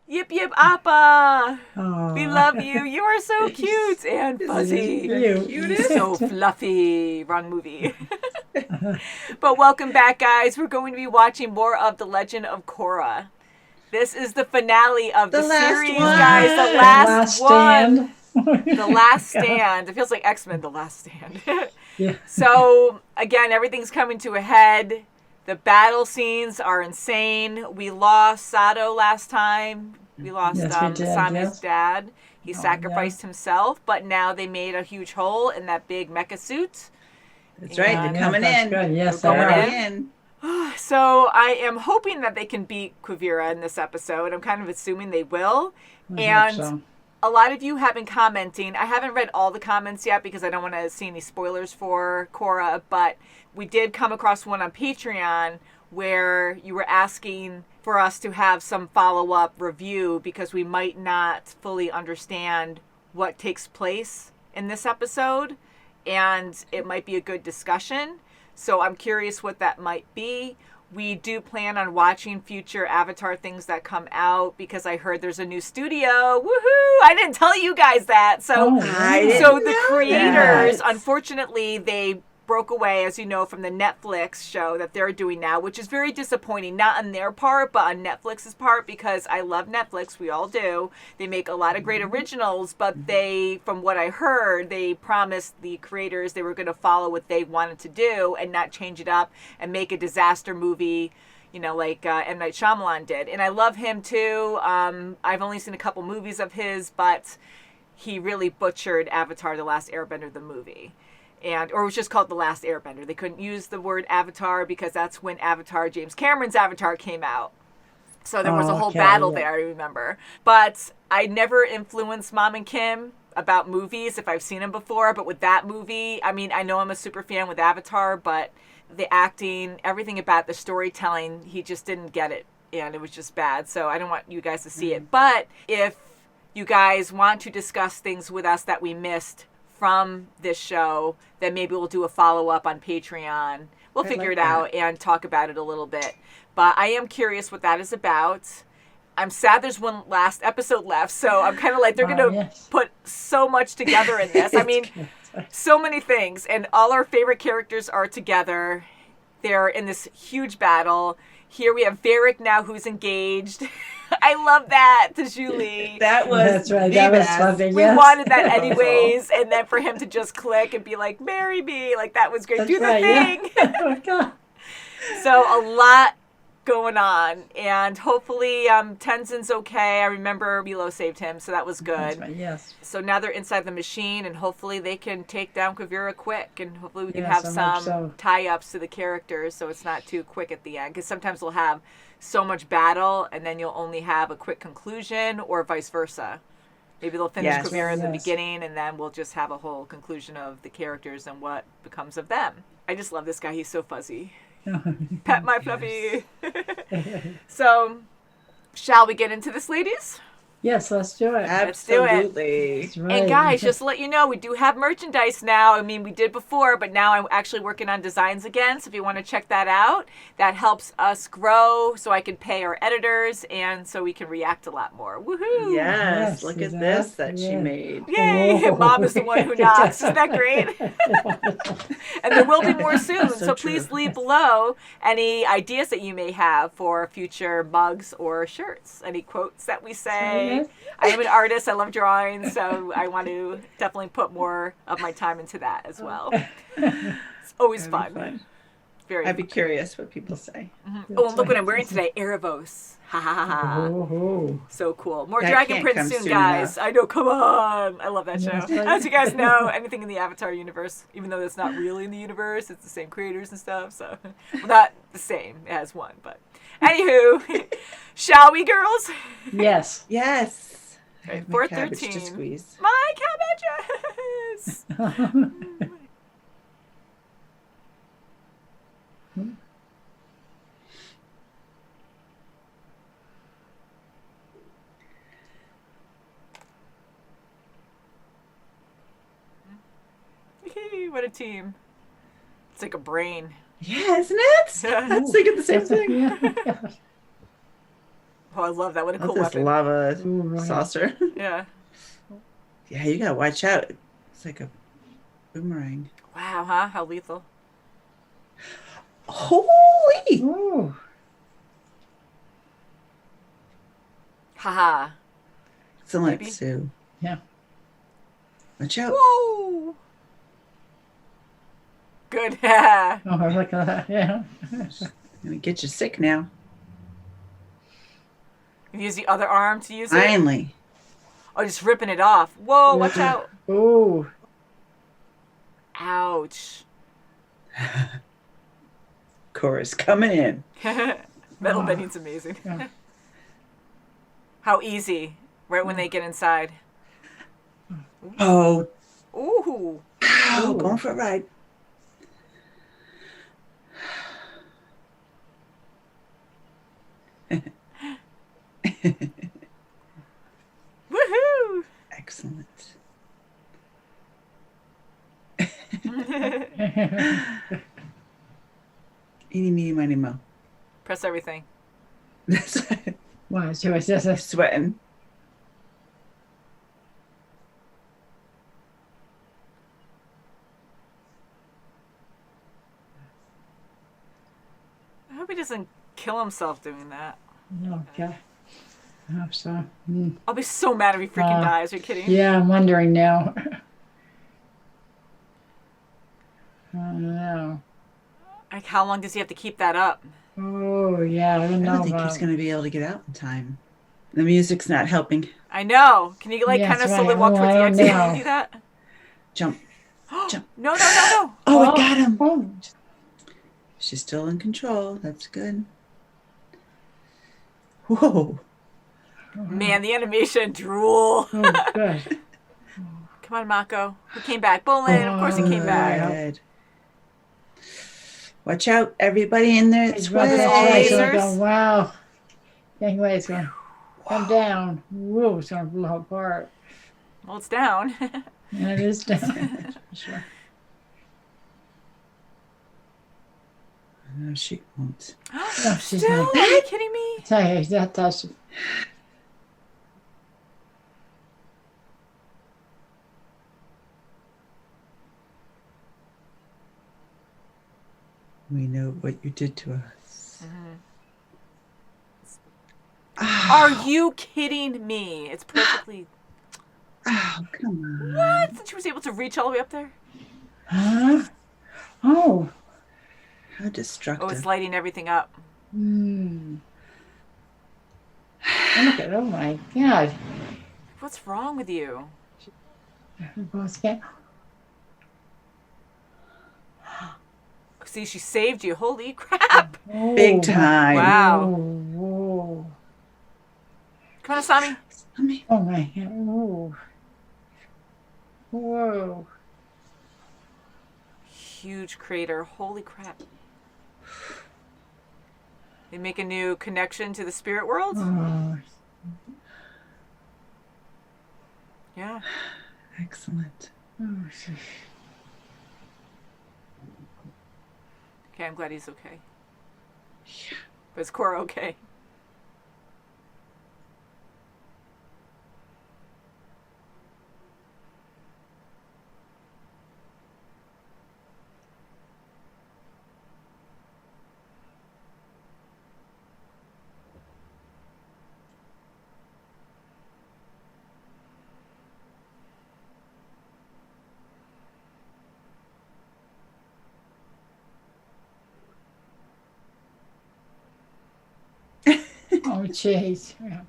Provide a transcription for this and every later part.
Yip yip appa. We Oh, love you. You are so cute and fuzzy. He's so fluffy. Wrong movie. But welcome back, guys. We're going to be watching more of The Legend of Korra. This is the finale of the series, guys. The last one. The Last Stand. It feels like X-Men, The Last Stand. yeah. So, again, everything's coming to a head. The battle scenes are insane. We lost Sato last time. We lost Sami's dad. He sacrificed himself, but now they made a huge hole in that big mecha suit. That's right. They're coming in. Good. Yes, They're Going going in. So I am hoping that they can beat Quivira in this episode. I'm kind of assuming they will. And a lot of you have been commenting. I haven't read all the comments yet because I don't want to see any spoilers for Korra, but we did come across one on Patreon where you were asking for us to have some follow-up review because we might not fully understand what takes place in this episode, and it might be a good discussion. So I'm curious what that might be. We do plan on watching future Avatar things that come out because I heard there's a new studio. Woohoo! I didn't tell you guys that. So, so the creators, unfortunately, they broke away, as you know, from the Netflix show that they're doing now, which is very disappointing. Not on their part, but on Netflix's part, because I love Netflix. We all do. They make a lot of great originals, but they, from what I heard, they promised the creators they were going to follow what they wanted to do and not change it up and make a disaster movie, you know, like M. Night Shyamalan did. And I love him too. I've only seen a couple movies of his, but he really butchered Avatar: The Last Airbender, the movie. Or it was just called The Last Airbender. They couldn't use the word Avatar because that's when James Cameron's Avatar came out. So there was a whole battle there, I remember. But I never influenced Mom and Kim about movies if I've seen them before. But with that movie, I mean, I know I'm a super fan with Avatar, but the acting, everything about the storytelling, he just didn't get it. And it was just bad. So I don't want you guys to see it. But if you guys want to discuss things with us that we missed from this show, then maybe we'll do a follow-up on Patreon. We'll figure it out and talk about it a little bit. But I am curious what that is about. I'm sad there's one last episode left, so I'm kind of like, they're going to put so much together in this. I mean, so many things. And all our favorite characters are together. They're in this huge battle. Here we have Varric now, who's engaged. I love that, to Julie. That's right. That was something. We wanted that anyways, and then for him to just click and be like, "Marry me," like that was great. That's Do the thing. Yeah. Oh my God. So a lot going on, and hopefully Tenzin's okay. I remember Milo saved him, so that was good. That's right, yes. So now they're inside the machine, and hopefully they can take down Quivira quick, and hopefully we can have some tie-ups to the characters so it's not too quick at the end, because sometimes we'll have so much battle, and then you'll only have a quick conclusion, or vice versa. Maybe they'll finish Quivira in the beginning, and then we'll just have a whole conclusion of the characters and what becomes of them. I just love this guy. He's so fuzzy. Pet my fluffy. So, shall we get into this, ladies? Yes, let's do it. Absolutely. Let's do it. And guys, just to let you know, we do have merchandise now. I mean, we did before, but now I'm actually working on designs again. So if you want to check that out, that helps us grow so I can pay our editors and so we can react a lot more. Woohoo! Yes, look at this that she made. Yay! Oh. Mom is the one who knocks. Isn't that great? And there will be more soon. So please leave below any ideas that you may have for future mugs or shirts. Any quotes that we say. I am an artist. I love drawing, so I want to definitely put more of my time into that as well. It's always fun. Very I'd be curious what people say. Mm-hmm. Oh, and look what I'm wearing today. Erebos. Ha ha ha ha. So cool. More Dragon Prince soon, guys. I know. Come on. I love that show. As you guys know, anything in the Avatar universe, even though it's not really in the universe, it's the same creators and stuff. So, well, not the same as one, but anywho, shall we, girls? Yes. Yes. Right, My cabbage to squeeze. My cabbages! What a team. It's like a brain. Yeah, isn't it? I was thinking the same thing. Oh, I love that. What a cool this weapon. lava Ooh, saucer. Yeah. Yeah, you gotta watch out. It's like a boomerang. Wow, huh? How lethal. Holy! Ooh. Haha. Excellent, Maybe. Sue. Yeah. Watch out. Whoa! Good. Yeah. Oh, look at that. Yeah. I'm gonna get you sick now. You use the other arm to use it? Finally. Oh, just ripping it off. Whoa, watch out. Ooh. Ouch. Korra's coming in. Metal bending's amazing. Yeah. How easy. Right when they get inside. Oh, Ooh. ow, Ooh. going for a ride. Woohoo! Excellent. Eeny, meeny, miny, mo. Press everything. Wow, she was just a Sweating. I hope he doesn't kill himself doing that. okay. I hope so. Mm. I'll be so mad if he freaking dies. Are you kidding? Yeah, I'm wondering now. I don't know. Like, how long does he have to keep that up? Oh, yeah, I don't know. I don't think he's going to be able to get out in time. The music's not helping. I know. Can you, like, Yes, kind of right. slowly walk Oh, towards I the don't exit when know. you do that? Jump. Jump. No, no, no, no. Oh, it got him. Oh. She's still in control. That's good. Whoa. Man, the animation drool. Oh, good. Come on, Mako. He came back. Bowling. Of course he came back. Good. Watch out, everybody in there. It's Right, all that's lasers. right. So I go, wow. Anyway, it's going to come down. Whoa, it's going to blow apart. Well, it's down. And it is down. Sure. No, she won't. No, she's Still? not. Are you kidding me? Tell you, that's We know what you did to us. Are you kidding me? It's perfectly... Oh, come on. What? That she was able to reach all the way up there? huh? Oh. How destructive. Oh, it's lighting everything up. Hmm. Look at, oh my God. What's wrong with you? Both get, See, she saved you. Holy crap. oh, Big time. Wow. Whoa. Come on, Asami. Mommy. Oh my God. Whoa. Whoa. Huge crater. Holy crap. They make a new connection to the spirit world? Oh. Yeah. Excellent. Oh. Okay, I'm glad he's okay. But is Korra okay? Oh, jeez. Yeah.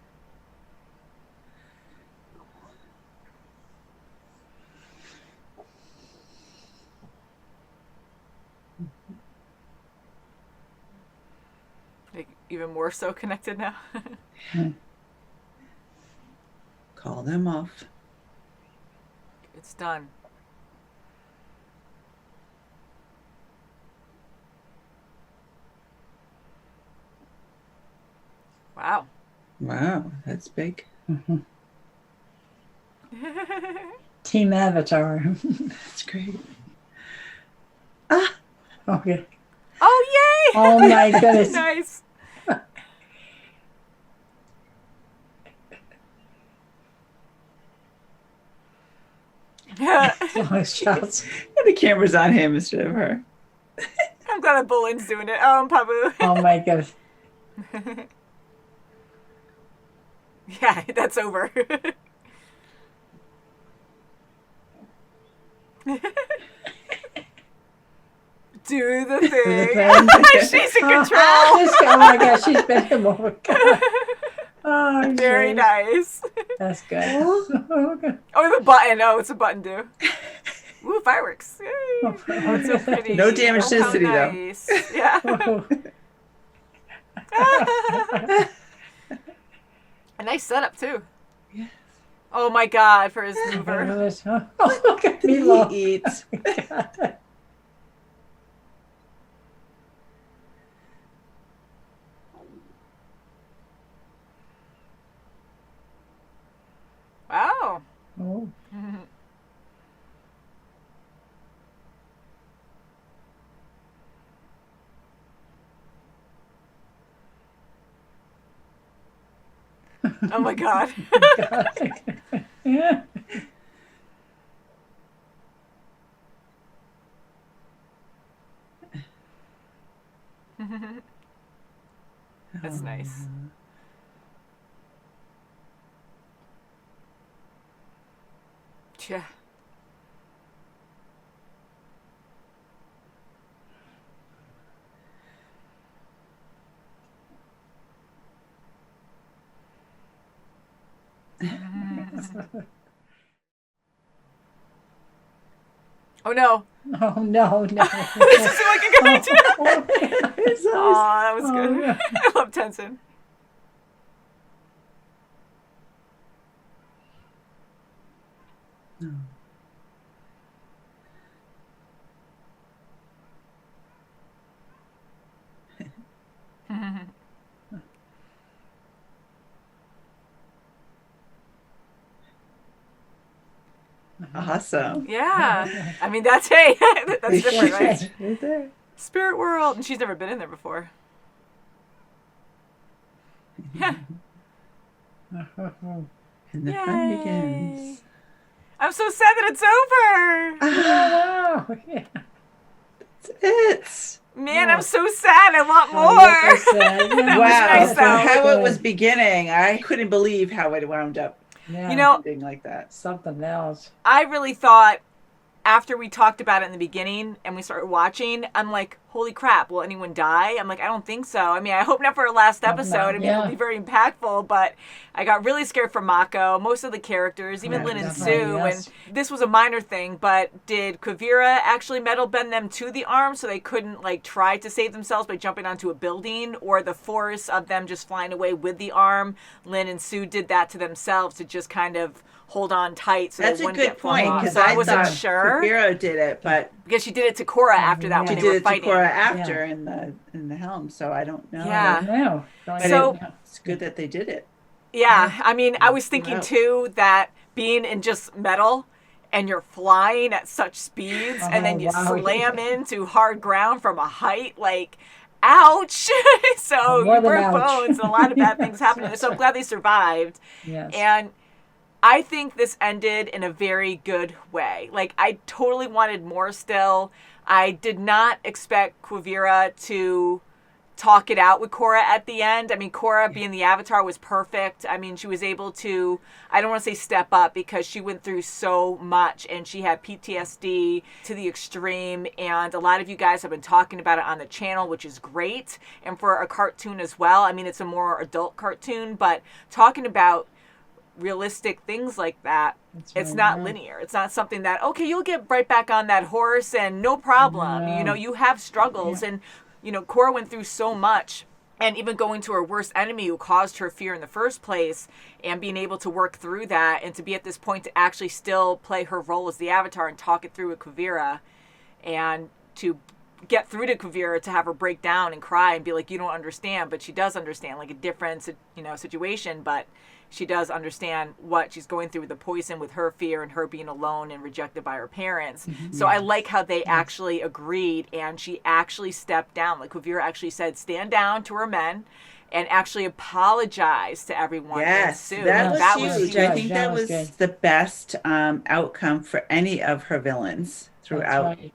Like, even more so connected now? Call them off. It's done. Wow. Wow, that's big. Mm-hmm. Team Avatar. That's great. Ah, Okay. Oh, yay! Oh my goodness. Nice. As long as Charles. And the camera's on him instead of her. I'm glad that Bolin's doing it. Oh, and Pabu. Oh my goodness. Yeah, that's over. Do the thing. She's in control. Oh my gosh, she's bent him over. Oh, very nice. That's good. Oh, the button. Oh, it's a button, too. Ooh, fireworks. Yay. Oh, it's so pretty. No damage to the city, nice. Though. Yeah. A nice setup, too. Yes. Oh, my God, for his mover. Oh, look at me. He eats. Wow. Oh. Oh my God. Yeah. That's nice. Yeah. Oh no. Oh no. This is like a good idea. Oh, that was good. Yeah. I love Tenzin. No. Awesome. Yeah. I mean, that's that's different, right? Right there. Spirit world. And she's never been in there before. And the fun Yay. begins. I'm so sad that it's over. Oh, yeah. It's Man, I'm so sad. I want more. That wow. was nice, For though. how it was beginning, I couldn't believe how it wound up Yeah. You know, ending like that. something else. I really thought after we talked about it in the beginning and we started watching, I'm like, holy crap, will anyone die? I'm like, I don't think so. I mean, I hope not for our last episode. I mean, yeah. it'll be very impactful, but I got really scared for Mako, most of the characters, even Yeah, Lin and definitely, Sue. yes. And this was a minor thing, but did Quivira actually metal bend them to the arm so they couldn't, like, try to save themselves by jumping onto a building? Or the force of them just flying away with the arm, Lin and Sue did that to themselves to just kind of hold on tight so That's they a wouldn't good get flung point off. because So I I wasn't thought sure. Quivira did it, but Because she did it to Korra after that Yeah. when she they did were it to fighting. Korra after in the helm. So I don't know. Yeah. No. So- It's good that they did it. Yeah, I mean, I was thinking Wow. too that being in just metal and you're flying at such speeds and then you wow. slam into hard ground from a height, like, ouch! So More you than broke ouch. bones and a lot of bad things Yes, happened. yes. So I'm glad they survived. Yes. And I think this ended in a very good way. Like, I totally wanted more still. I did not expect Quivira to talk it out with Korra at the end. I mean, Korra being the Avatar was perfect. I mean, she was able to, I don't want to say step up because she went through so much and she had PTSD to the extreme. And a lot of you guys have been talking about it on the channel, which is great. And for a cartoon as well. I mean, it's a more adult cartoon, but talking about realistic things like that, it's not linear. It's not something that, okay, you'll get right back on that horse and no problem. No. You know, you have struggles. And, you know, Korra went through so much. And even going to her worst enemy who caused her fear in the first place and being able to work through that and to be at this point to actually still play her role as the Avatar and talk it through with Quivira and to get through to Quivira to have her break down and cry and be like, you don't understand, but she does understand, like a different, you know, situation, but she does understand what she's going through with the poison, with her fear and her being alone and rejected by her parents. So I like how they actually agreed and she actually stepped down. Like Quivira actually said, stand down to her men and actually apologized to everyone. Yes, And Sue. that was huge. I good. think That that was was good. the best outcome for any of her villains That's throughout, right.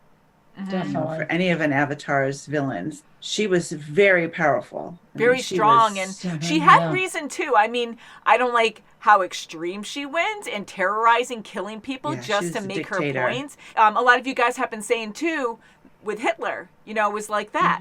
you know, Definitely. for any of an Avatar's villains. She was very powerful. I mean, Very she strong, and was, she had Yeah. reason too. I mean, I don't like how extreme she went and terrorizing, killing people yeah, she just was to a make her dictator. points. A lot of you guys have been saying too, with Hitler, you know, it was like that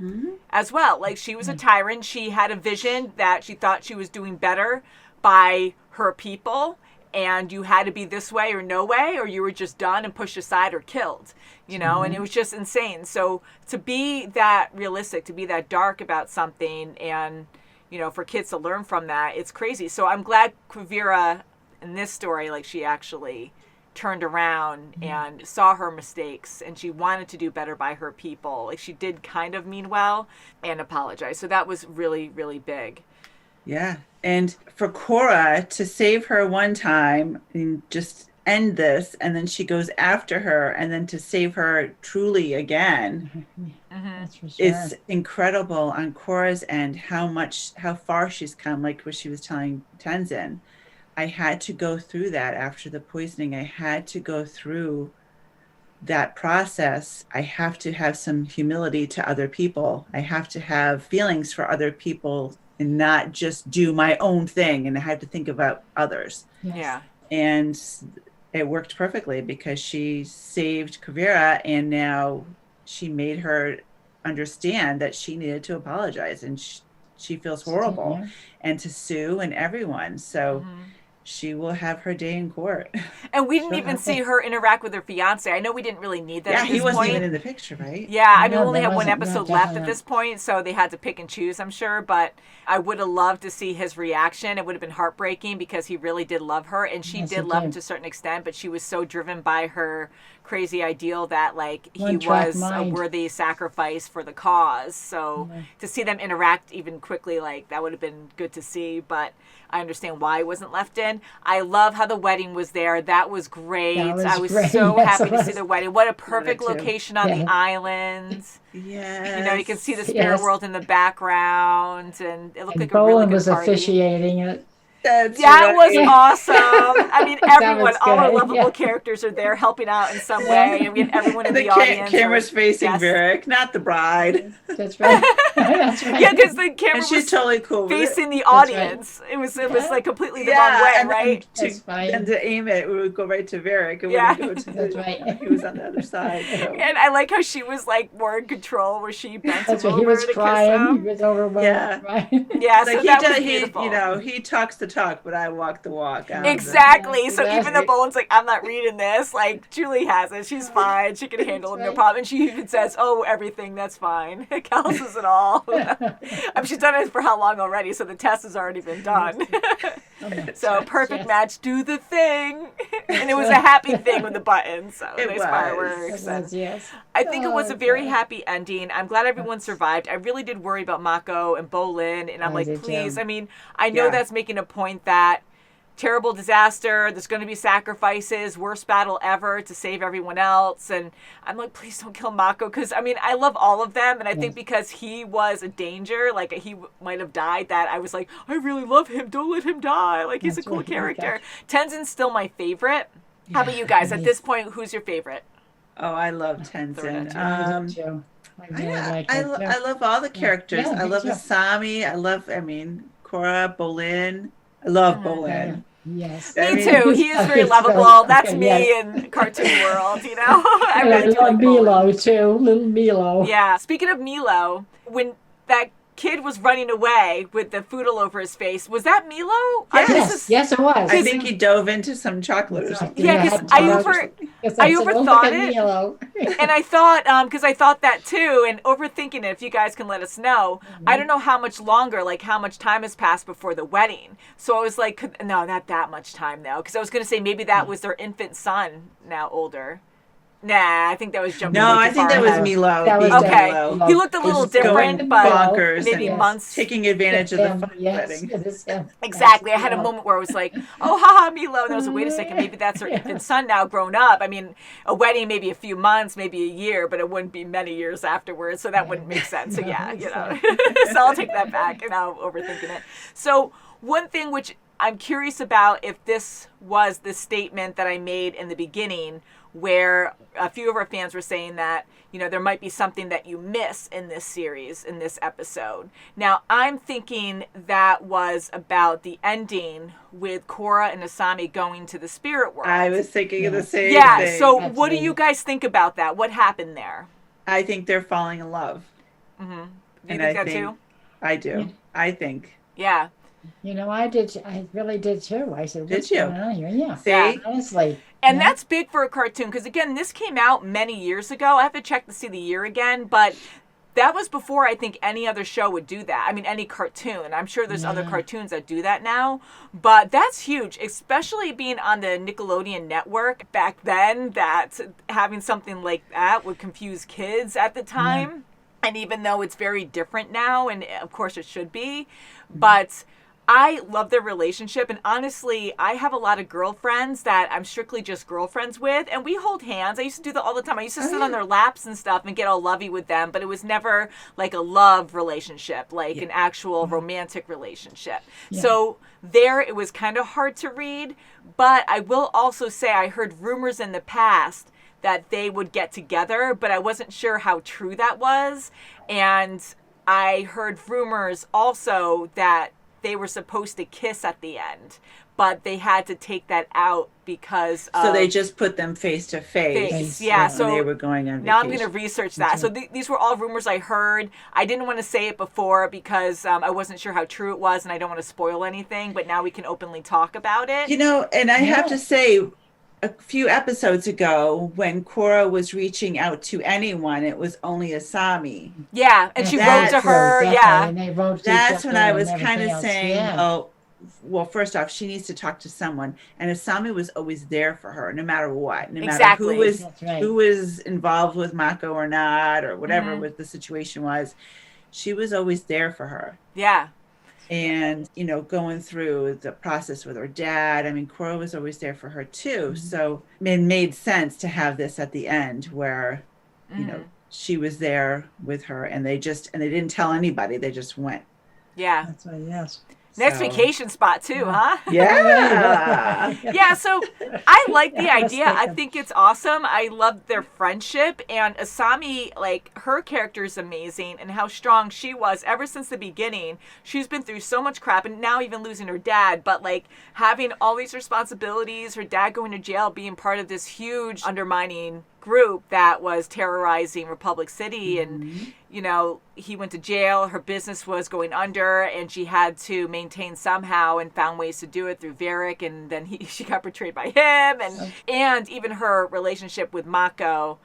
as well. Like, she was a tyrant. She had a vision that she thought she was doing better by her people, and you had to be this way or no way, or you were just done and pushed aside or killed, you know. And it was just insane. So to be that realistic, to be that dark about something, and, you know, for kids to learn from that, it's crazy. So I'm glad Quivira in this story, like, she actually turned around and saw her mistakes, and she wanted to do better by her people. Like, she did kind of mean well and apologize. So that was really, really big. Yeah. And for Korra to save her one time and just end this, and then she goes after her, and then to save her truly again, That's for sure. it's incredible on Korra's end how far she's come. Like what she was telling Tenzin, I had to go through that after the poisoning. I had to go through that process. I have to have some humility to other people. I have to have feelings for other people and not just do my own thing. And I have to think about others. Yes. Yeah. And it worked perfectly because she saved Kavira, and now she made her understand that she needed to apologize, and she feels horrible, Yeah. and to Sue and everyone. So she will have her day in court. And we didn't even see her interact with her fiance. I know we didn't really need that Yeah, at this he wasn't point. even in the picture, right? Yeah, I mean, No, we only there have one wasn't. No, episode left at definitely this point, so they had to pick and choose, I'm sure. But I would have loved to see his reaction. It would have been heartbreaking because he really did love her, and she Yes, did he love him did. to a certain extent, but she was so driven by her crazy ideal that, like, he One-track was a mind. worthy sacrifice for the cause. So to see them interact even quickly, like, that would have been good to see, but I understand why it wasn't left in. I love how the wedding was there. That was great. That was I was great. so Yes, happy it to see was. the wedding. What a perfect too. location on Yeah. the island. Yes. You know, you can see the spirit Yes. world in the background, and it looked And like a really Bowen good was party. officiating it. That's That was right. awesome. I mean, everyone, was all our good, lovable yeah. characters are there helping out in some Yeah. way, and we had everyone in And the audience. camera's facing yes. Varric, not the bride. That's right. That's right. Yeah, because the camera And she's was totally cool with facing it. the right. audience. It was like completely the wrong way, and right? That's fine. And to aim it, we would go right to Varric. It Yeah. wouldn't go to That's right. he was on the other side. So. And I like how she was like more in control, where she bent That's him right. He over was to crying. kiss He him. was overwhelmed. Yeah. Right. Yeah, Like so that was he beautiful. you know, he talks the talk, but I walk the walk. Exactly. Yeah, So even exactly. the Bowen's like, I'm not reading this. Like, Julie has it. She's fine. She can handle it, no right. problem. And she even says, "Oh, everything, that's fine." Cal says it all. I mean, she's done it for how long already? So the test has already been done. So perfect Yes. match. Do the thing, and it was a happy thing with the buttons. So It nice was. fireworks. It and was, yes. I think it was a very God. happy ending. I'm glad everyone survived. I really did worry about Mako and Bolin, and I'm I like, did please. too. I mean, I know Yeah. that's making a point that terrible disaster, there's going to be sacrifices, worst battle ever to save everyone else, and I'm like, please don't kill Mako, because I mean, I love all of them, and I think because he was a danger, like he might have died, that I was like, I really love him, don't let him die, like he's That's a cool right. character. Tenzin's still my favorite. How about you guys? At this point, who's your favorite? Oh, I love Throw it Tenzin. I did too. I really like it, too. I love all the characters. Yeah, I me love too. Asami. I mean, Korra, Bolin. I love Bolin. Yes. I Me mean, too. He is very It's lovable. really- That's okay, me yes. in cartoon world, you know? I I really do love like Bolin. Milo too. Little Milo. Yeah. Speaking of Milo, when that kid was running away with the food all over his face, was that Milo? Yes, it was. I think he dove into some chocolate or something. Yeah, because I overthought it. Milo. And I thought, because I thought that too, and overthinking it, if you guys can let us know, I don't know how much longer, like how much time has passed before the wedding. So I was like, no, not that much time now. Because I was going to say maybe that was their infant son, now older. Nah, I think that was jumping. No, way I too think far that was ahead. Milo. That was being Okay. Milo. He looked a little Just going different, but bonkers maybe and months. taking advantage of the Yes, wedding. it is him. Exactly. I That's had a Milo. moment where I was like, oh, haha, Milo. And I was like, wait a second, maybe that's her infant son now grown up. I mean, a wedding, maybe a few months, maybe a year, but it wouldn't be many years afterwards. So that wouldn't make sense. So yeah, you know. So I'll take that back and I'm overthinking it. So one thing which I'm curious about, if this was the statement that I made in the beginning, where a few of our fans were saying that, you know, there might be something that you miss in this series, in this episode. Now, I'm thinking that was about the ending with Korra and Asami going to the spirit world. I was thinking of the same thing. So what do you guys think about that? What happened there? I think they're falling in love. Mm-hmm. Do you And think that too? I do. I think. Yeah. You know, I really did too. I said, what's Did you? going on here? Yeah. See? Honestly. And that's big for a cartoon, because again, this came out many years ago. I have to check to see the year again, but that was before I think any other show would do that. I mean, any cartoon. I'm sure there's other cartoons that do that now, but that's huge, especially being on the Nickelodeon network back then, that having something like that would confuse kids at the time. Yeah. And even though it's very different now, and of course it should be, but I love their relationship, and honestly, I have a lot of girlfriends that I'm strictly just girlfriends with, and we hold hands. I used to do that all the time. I used to sit on their laps and stuff and get all lovey with them, but it was never like a love relationship, like an actual romantic relationship. Yeah. So there, it was kind of hard to read, but I will also say I heard rumors in the past that they would get together, but I wasn't sure how true that was, and I heard rumors also that they were supposed to kiss at the end, but they had to take that out because of... So they just put them face to face. Yeah, so they were going on vacation. Now I'm going to research that. So these were all rumors I heard. I didn't want to say it before because I wasn't sure how true it was, and I don't want to spoil anything, but now we can openly talk about it. You know, and I have to say, a few episodes ago, when Korra was reaching out to anyone, it was only Asami. Yeah, and she wrote to her. Yeah, and they wrote that's when I was kind of else. saying, oh, well, first off, she needs to talk to someone, and Asami was always there for her, no matter what, no matter who was involved with Mako or not, or whatever what the situation was. She was always there for her. Yeah. And, you know, going through the process with her dad, I mean, Korra was always there for her too. So it made sense to have this at the end where, you know, she was there with her, and they didn't tell anybody. They just went. Yeah. That's right, yes. Next vacation spot too, huh? Yeah. Yeah, so I like the idea. I think it's awesome. I love their friendship, and Asami, like, her character is amazing, and how strong she was ever since the beginning. She's been through so much crap, and now even losing her dad, but like having all these responsibilities, her dad going to jail, being part of this huge undermining group that was terrorizing Republic City, and you know, he went to jail, her business was going under, and she had to maintain somehow, and found ways to do it through Varric, and then she got betrayed by him, and even her relationship with Mako,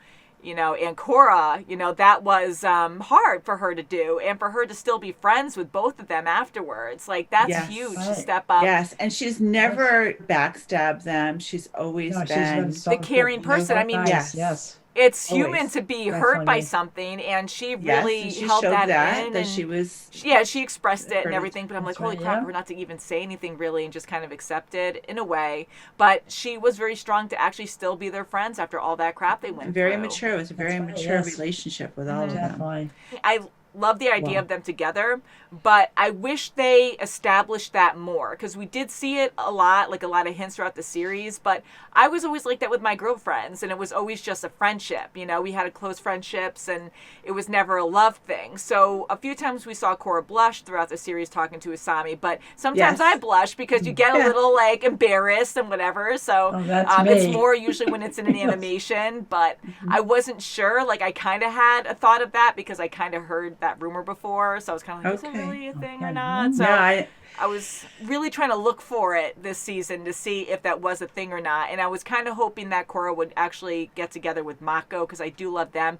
you know, and Korra, you know, that was hard for her to do, and for her to still be friends with both of them afterwards. Like, that's huge to step up. Yes, and she's never backstabbed them. She's always been the caring person. I mean, yes. It's human to be hurt by something, and she really held that in. That she was, she expressed it and everything, but I'm like, holy crap, we're not to even say anything really, and just kind of accept it in a way. But she was very strong to actually still be their friends after all that crap they went through. Very mature. It was a very mature relationship with all of them. I love the idea of them together, but I wish they established that more, because we did see it a lot, like a lot of hints throughout the series, but I was always like that with my girlfriends, and it was always just a friendship. You know, we had close friendships, and it was never a love thing. So a few times we saw Korra blush throughout the series talking to Asami, but sometimes I blush because you get a little like embarrassed and whatever. So it's more usually when it's in an animation, but I wasn't sure. Like, I kind of had a thought of that because I kind of heard that rumor before, so I was kind of like, is it really a thing or not? So I was really trying to look for it this season to see if that was a thing or not, and I was kind of hoping that Korra would actually get together with Mako, because I do love them,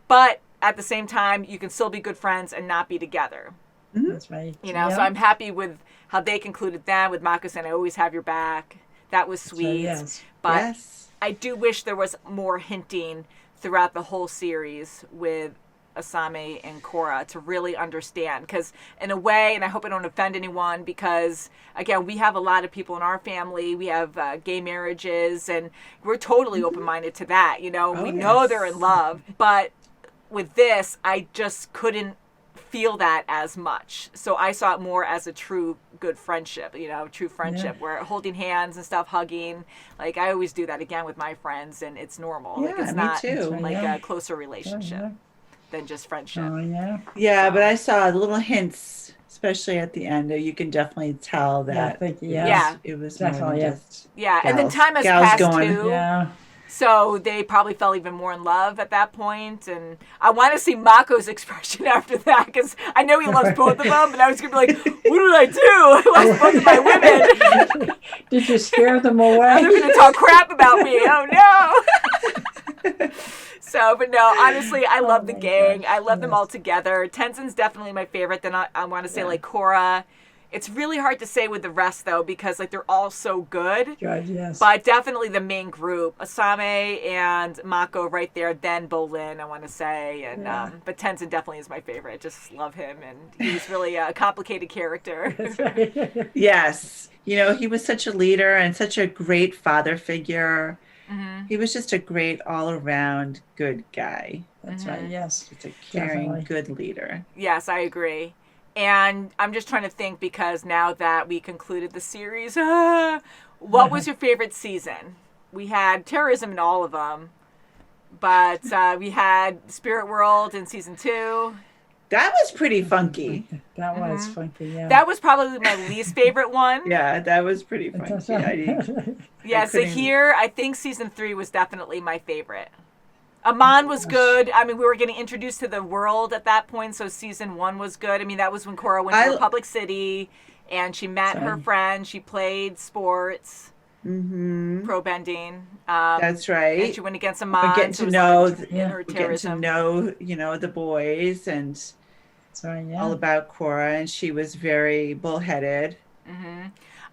but at the same time, you can still be good friends and not be together. That's right. You know, so I'm happy with how they concluded that, with Mako saying, I always have your back. That was sweet. yes. But Yes. I do wish there was more hinting throughout the whole series with Asame and Korra to really understand. Because in a way, and I hope I don't offend anyone, because again, we have a lot of people in our family. We have gay marriages, and we're totally open-minded to that. You know, we know yes. they're in love. But with this, I just couldn't feel that as much. So I saw it more as a true good friendship, you know, true friendship where holding hands and stuff, hugging. Like I always do that again with my friends, and it's normal. Yeah, like it's me not too. like Yeah. a closer relationship than just friendship. Oh, yeah. Yeah, So- but I saw the little hints, especially at the end. You can definitely tell Yeah, I that think, Yeah. it was Definitely, more yeah. than just Yeah, and then gals- time has gals passed going. too. Yeah. So they probably fell even more in love at that point. And I want to see Mako's expression after that, because I know he loves both of them, and I was going to be like, what did I do? I lost both of my women. Did you scare them Now away? they're going to talk crap about me. Oh, no. So, but no, honestly, I love the my gang. gosh, I love them yes. all together. Tenzin's definitely my favorite. Then I want to say Yeah. like Korra. It's really hard to say with the rest, though, because like they're all so good. Good, yes. But definitely the main group, Asame and Mako right there, then Bolin, I want to say. And Yeah. but Tenzin definitely is my favorite. Just love him. And he's really a complicated character. That's right. Yes. You know, he was such a leader and such a great father figure. Mm-hmm. He was just a great all-around good guy. That's right, yes. Just a caring, Definitely. good leader. Yes, I agree. And I'm just trying to think, because now that we concluded the series, what was your favorite season? We had terrorism in all of them, but we had Spirit World in season 2. That was pretty funky. That was funky, yeah. That was probably my least favorite one. Yeah, that was pretty funky. I didn't- Yeah, so couldn't- here, I think season 3 was definitely my favorite. Amon was good. I mean, we were getting introduced to the world at that point, so season 1 was good. I mean, that was when Korra went to Republic City, and she met her friend. She played sports, pro bending. That's right. And she went against Amon. We're getting so to it was know, like in her we're getting to terrorism. know, you know, the boys and That's right, yeah. all about Korra, and she was very bullheaded.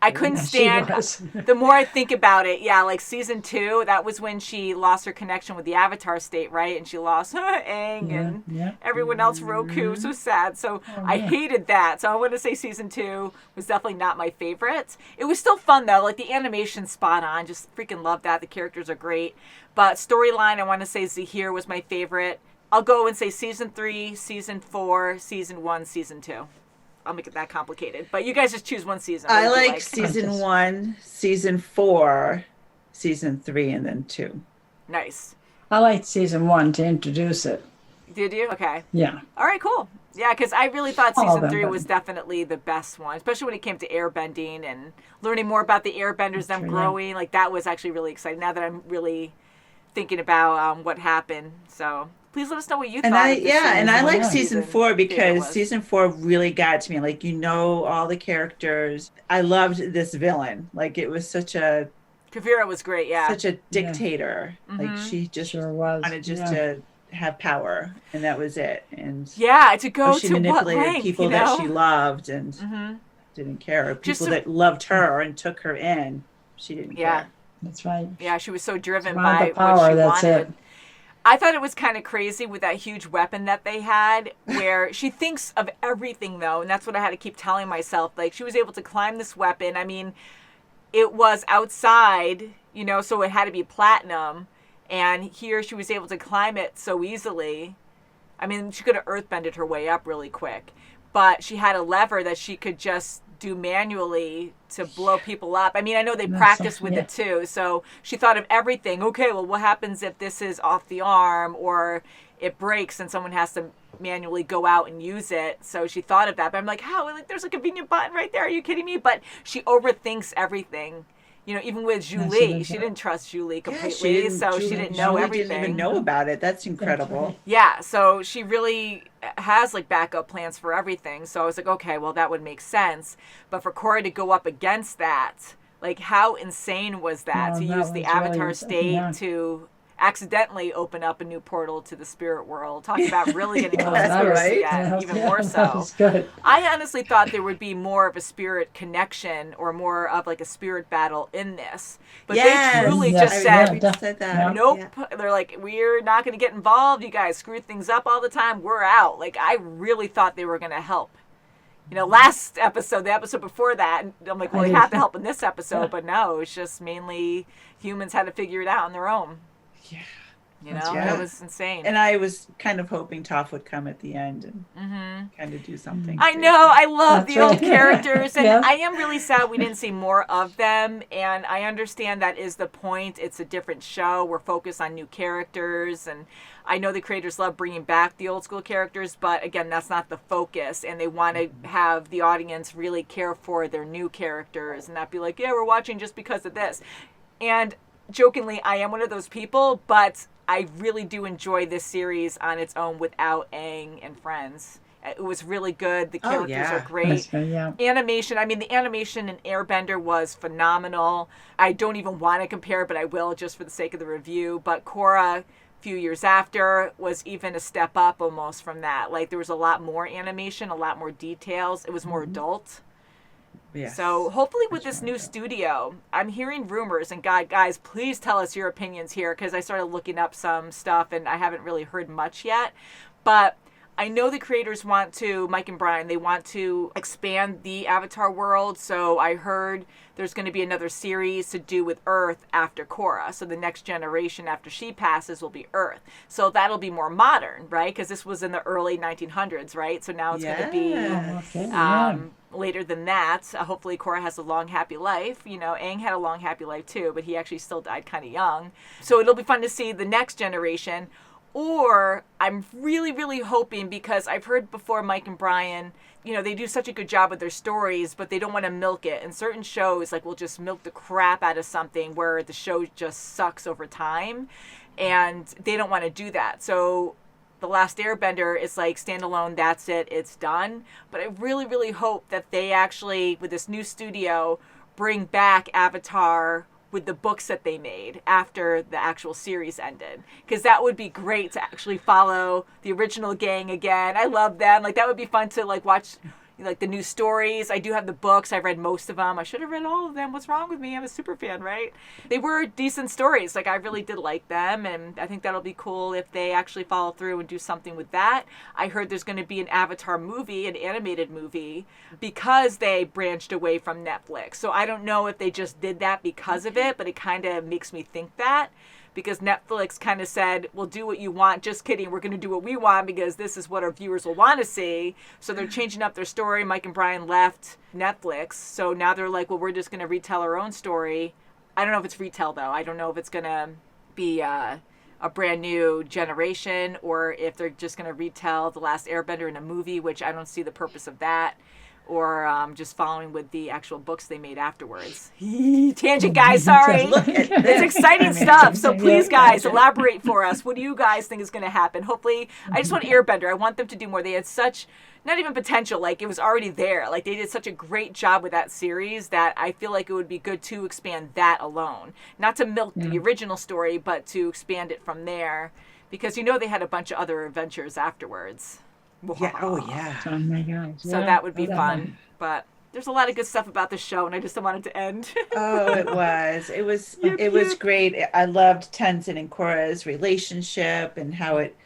I couldn't Yeah, she stand. was. The more I think about it, yeah, like season 2, that was when she lost her connection with the Avatar state, right? And she lost Aang and yeah. everyone else, Roku. So sad. So I yeah. hated that. So I want to say season 2 was definitely not my favorite. It was still fun though. Like the animation's spot on. Just freaking love that. The characters are great. But storyline, I want to say Zahir was my favorite. I'll go and say season 3, season 4, season 1, season 2. I'll make it that complicated. But you guys just choose one season. I What do you like season 1, season 4, season 3, and then 2. Nice. I liked season 1 to introduce it. Did you? Okay. Yeah. All right, cool. Yeah, because I really thought All of season them, 3 but- was definitely the best one, especially when it came to airbending and learning more about the airbenders, them true, yeah. growing. Like, that was actually really exciting now that I'm really thinking about what happened. So please let us know what you And thought. I of this and I season, like what season 4 favorite because was. season 4 really got to me. Like, you know, all the characters. I loved this villain. Like, it was such a Kavira was great, yeah. such a dictator. Like, she just Sure was. wanted just yeah. to have power, and that was it. And Yeah, to go she to what manipulated length, people you that know? she loved and didn't care. Just People to- that loved her and took her in, she didn't Yeah. care. That's right. Yeah, she was so driven Wanted by the power, what she that's wanted. it. I thought it was kind of crazy with that huge weapon that they had, where she thinks of everything, though, and that's what I had to keep telling myself. Like, she was able to climb this weapon. I mean, it was outside, you know, so it had to be platinum, and here she was able to climb it so easily. I mean, she could have earthbended her way up really quick, but she had a lever that she could just do manually to blow people up. I mean, I know they practice with it too, so she thought of everything. Okay, well, what happens if this is off the arm or it breaks and someone has to manually go out and use it? So she thought of that, but I'm like, how? Like, there's a convenient button right there. Are you kidding me? But she overthinks everything. You know, even with Julie, she didn't trust Julie completely, so she didn't know Julie everything. didn't even know about it. That's incredible. Yeah, so she really has like backup plans for everything. So I was like, okay, well, that would make sense. But for Korra to go up against that, like, how insane was that Oh, to that use the was Avatar really- state yeah. to accidentally open up a new portal to the spirit world. Talking about really getting close That's to Spirits right. again, even more so. That was good. I honestly thought there would be more of a spirit connection or more of like a spirit battle in this. But they truly Yes. just Yeah, said, said that. nope. Yeah. They're like, we're not going to get involved. You guys screw things up all the time. We're out. Like, I really thought they were going to help. You know, last episode, the episode before that, I'm like, well, they have to help in this episode. But no, it's just mainly humans had to figure it out on their own. Yeah. You know, it was insane. And I was kind of hoping Toph would come at the end and kind of do something. I know. I love That's the old right. characters. And Yeah. I am really sad we didn't see more of them. And I understand that is the point. It's a different show. We're focused on new characters. And I know the creators love bringing back the old school characters. But again, that's not the focus. And they want to have the audience really care for their new characters and not be like, yeah, we're watching just because of this. And jokingly, I am one of those people. But I really do enjoy this series on its own without Aang and friends. It was really good. The characters are great. That's good, yeah. Animation, I mean, the animation in Airbender was phenomenal. I don't even want to compare, but I will just for the sake of the review. But Korra, a few years after, was even a step up almost from that. Like, there was a lot more animation, a lot more details. It was more adult. Yes. So hopefully with this new studio, I'm hearing rumors, and guys, please tell us your opinions here, because I started looking up some stuff and I haven't really heard much yet. But I know the creators want to, Mike and Brian, they want to expand the Avatar world. So I heard there's going to be another series to do with Earth after Korra. So the next generation after she passes will be Earth. So that'll be more modern, right? Because this was in the early 1900s, right? So now it's going to be later than that. Hopefully Korra has a long, happy life. You know, Aang had a long, happy life too, but he actually still died kind of young. So it'll be fun to see the next generation. Or I'm really, really hoping, because I've heard before Mike and Brian, you know, they do such a good job with their stories, but they don't want to milk it. And certain shows, like, will just milk the crap out of something where the show just sucks over time. And they don't want to do that. So The Last Airbender is like standalone, that's it, it's done. But I really, really hope that they actually, with this new studio, bring back Avatar with the books that they made after the actual series ended. Because that would be great to actually follow the original gang again. I love them. Like, that would be fun to, like, watch, like, the new stories. I do have the books. I've read most of them. I should have read all of them. What's wrong with me? I'm a super fan, right? They were decent stories. Like, I really did like them, and I think that'll be cool if they actually follow through and do something with that. I heard there's going to be an Avatar movie, an animated movie, because they branched away from Netflix. So I don't know if they just did that because of it, but it kind of makes me think that. Because Netflix kind of said, we'll do what you want. Just kidding. We're going to do what we want because this is what our viewers will want to see. So they're changing up their story. Mike and Brian left Netflix. So now they're like, well, we're just going to retell our own story. I don't know if it's retell, though. I don't know if it's going to be a brand new generation or if they're just going to retell The Last Airbender in a movie, which I don't see the purpose of that. Or just following with the actual books they made afterwards. Tangent, guys, sorry. It's exciting stuff. So please, guys, elaborate for us. What do you guys think is going to happen? Hopefully, I just want Airbender. I want them to do more. They had such, not even potential, like it was already there. Like they did such a great job with that series that I feel like it would be good to expand that alone. Not to milk the original story, but to expand it from there. Because you know they had a bunch of other adventures afterwards. Yeah. Oh, yeah. Oh my gosh. So that would be fun. But there's a lot of good stuff about the show, and I just don't want it to end. Oh, it was. It was great. I loved Tenzin and Korra's relationship and how it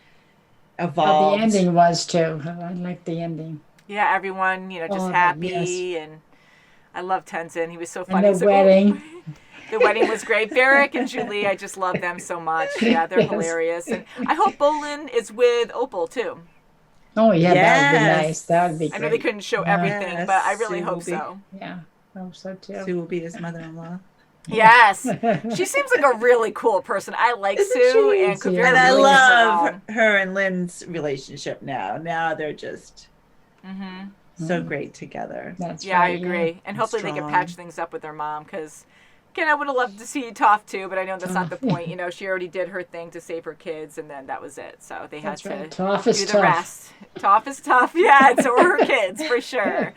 evolved. The ending was too. I liked the ending. Yeah, everyone, you know, just happy, and I love Tenzin. He was so funny. And the wedding. The wedding was great. Barrick and Julie, I just love them so much. Yeah, they're hilarious. And I hope Bolin is with Opal, too. Oh, yeah, that would be nice. That would be great. I know they couldn't show everything, but I really hope so. Yeah, I hope so, too. Sue will be his mother-in-law. Yes. She seems like a really cool person. I like Sue and Kuvira. And I really love her and Lynn's relationship now. Now they're just so great together. That's I agree. And hopefully they can patch things up with their mom, because again, I would have loved to see Toph too, but I know that's not the point. You know, she already did her thing to save her kids, and then that was it. So they had to do the rest. Toph is tough. Yeah, and so are her kids, for sure.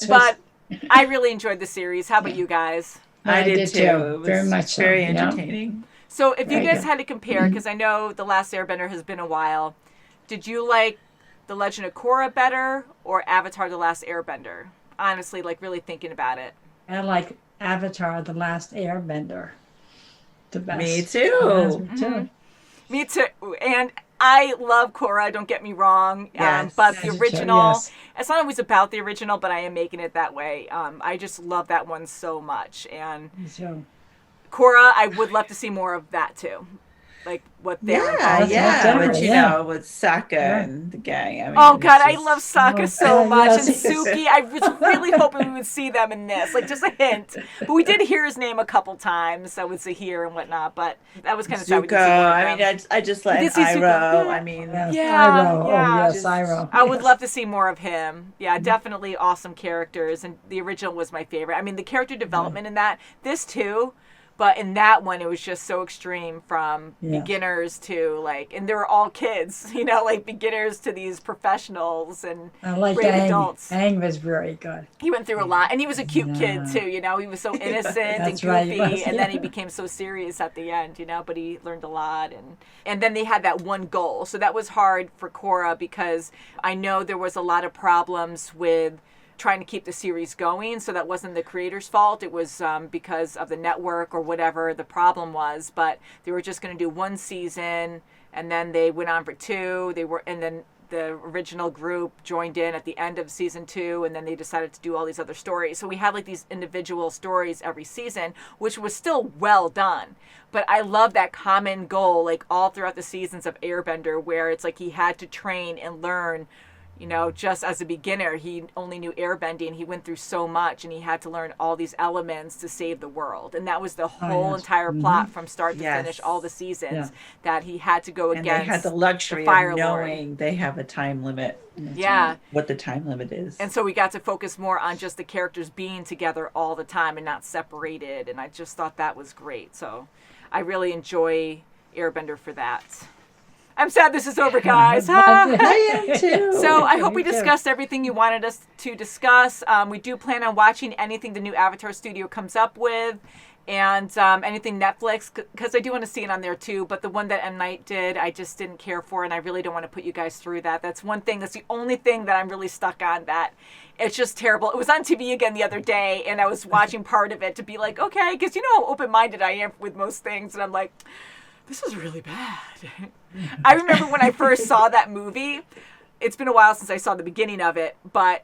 But I really enjoyed the series. How about you guys? I did too. Very much so. Very entertaining. So if you Very guys good. had to compare, because I know The Last Airbender has been a while, did you like The Legend of Korra better or Avatar The Last Airbender? Honestly, like really thinking about it. I like Avatar: The Last Airbender the Me best. Yes, too. me too. Me too. And I love Korra, don't get me wrong. Yes. But Yes, the me too, original, yes. it's not always about the original, but I am making it that way. I just love that one so much. And Me too. Korra, I would love to see more of that too. Like what they're Yeah, involved in. yeah. But definitely, yeah. with Sokka Yeah. and the gang, I mean, Oh God, it's I just... love Sokka Oh, so much, and yes. Suki. I was really hoping we would see them in this, like just a hint. But we did hear his name a couple times, so with Zahir and whatnot. But that was kind of sad. We Zuko. didn't see more of I them. mean, I just let We an did see Zuko. Iroh. Yeah. I mean, Yes, Yeah, Iroh. yeah. Oh, yes, Just- Iroh. I would Yes. love to see more of him. Yeah, definitely awesome characters, and the original was my favorite. I mean, the character development in that, this too, but in that one, it was just so extreme from Yes. beginners to like, and they were all kids, you know, like beginners to these professionals and I like great Aang. adults. Aang was very good. He went through a lot, and he was a cute kid Yeah. too. You know, he was so innocent and That's goofy, right, he was, and then he yeah. became so serious at the end. You know, but he learned a lot, and then they had that one goal. So that was hard for Korra because I know there was a lot of problems with trying to keep the series going. So that wasn't the creator's fault. It was because of the network or whatever the problem was. But they were just going to do one season, and then they went on for two. And then the original group joined in at the end of season 2, and then they decided to do all these other stories. So we had like these individual stories every season, which was still well done. But I love that common goal, like all throughout the seasons of Airbender, where it's like he had to train and learn. You know, just as a beginner, he only knew airbending. He went through so much, and he had to learn all these elements to save the world. And that was the whole yes. entire plot from start to Yes. finish, all the seasons, Yeah. that he had to go And against. they had the luxury Fire of Lord. knowing they have a time limit. Yeah. What the time limit is. And so we got to focus more on just the characters being together all the time and not separated. And I just thought that was great. So I really enjoy Airbender for that. I'm sad this is over, guys. I am too. So I hope we Me too. discussed everything you wanted us to discuss. We do plan on watching anything the new Avatar studio comes up with, and anything Netflix, because I do want to see it on there too. But the one that M. Night did, I just didn't care for, and I really don't want to put you guys through that. That's one thing. That's the only thing that I'm really stuck on. That it's just terrible. It was on TV again the other day, and I was watching part of it to be like, okay, because you know how open-minded I am with most things, and I'm like, this is really bad. I remember when I first saw that movie, it's been a while since I saw the beginning of it, but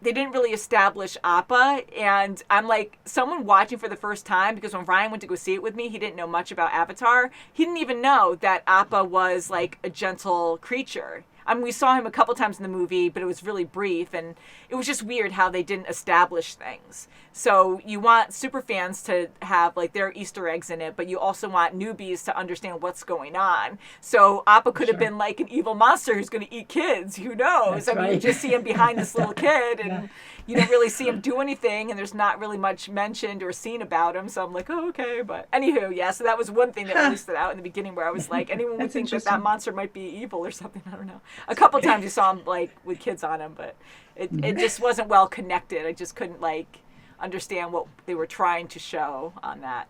they didn't really establish Appa, and I'm like, someone watching for the first time, because when Ryan went to go see it with me, he didn't know much about Avatar. He didn't even know that Appa was like a gentle creature. I mean, we saw him a couple times in the movie, but it was really brief, and it was just weird how they didn't establish things. So you want super fans to have like their Easter eggs in it, but you also want newbies to understand what's going on. So Appa could have been like an evil monster who's going to eat kids. Who knows? That's I mean, you right. just see him behind this little kid, and you don't really see him do anything, and there's not really much mentioned or seen about him. So I'm like, oh, okay. But anywho, yeah. So that was one thing that really stood out in the beginning, where I was like, anyone would That's think that interesting. monster might be evil or something. I don't know. A couple times you saw him like with kids on him, but it just wasn't well connected. I just couldn't like understand what they were trying to show on that.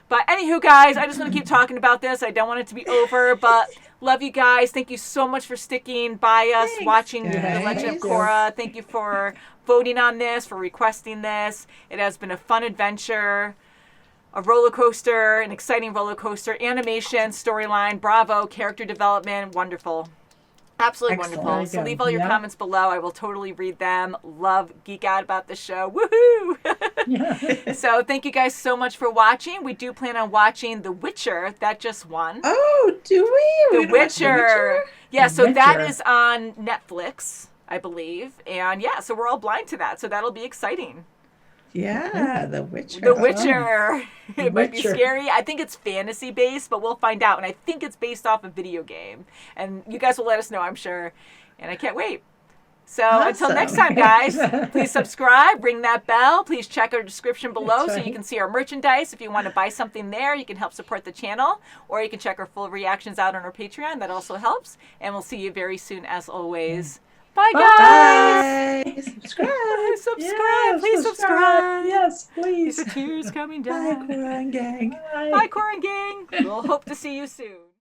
But anywho, guys, I just want to keep talking about this. I don't want it to be over, but love you guys. Thank you so much for sticking by us, Thanks, watching The guys. Legend of Thank you. Korra. Thank you for voting on this, for requesting this. It has been a fun adventure, a roller coaster, an exciting roller coaster, animation, storyline, bravo, character development, wonderful. Absolutely Excellent. wonderful. Very So good. leave all your Yeah. comments below. I will totally read them. Love, geek out about the show. Woohoo! So thank you guys so much for watching. We do plan on watching The Witcher. That just won. Oh, do we? The Witcher. Yeah, The so that Witcher. is on Netflix, I believe. And yeah, so we're all blind to that. So that'll be exciting. Yeah, The Witcher. The Witcher. The It might be Witcher. scary. I think it's fantasy based, but we'll find out. And I think it's based off a video game. And you guys will let us know, I'm sure. And I can't wait. So until Awesome. next time, guys, please subscribe, ring that bell. Please check our description below That's so you right. can see our merchandise. If you want to buy something there, you can help support the channel. Or you can check our full reactions out on our Patreon. That also helps. And we'll see you very soon, as always. Bye, guys. Bye. Subscribe. Subscribe. Yeah, Please subscribe. subscribe. Yes, These please. are tears coming Bye, down. Korra and gang. Bye. Bye, Korra and gang. We'll hope to see you soon.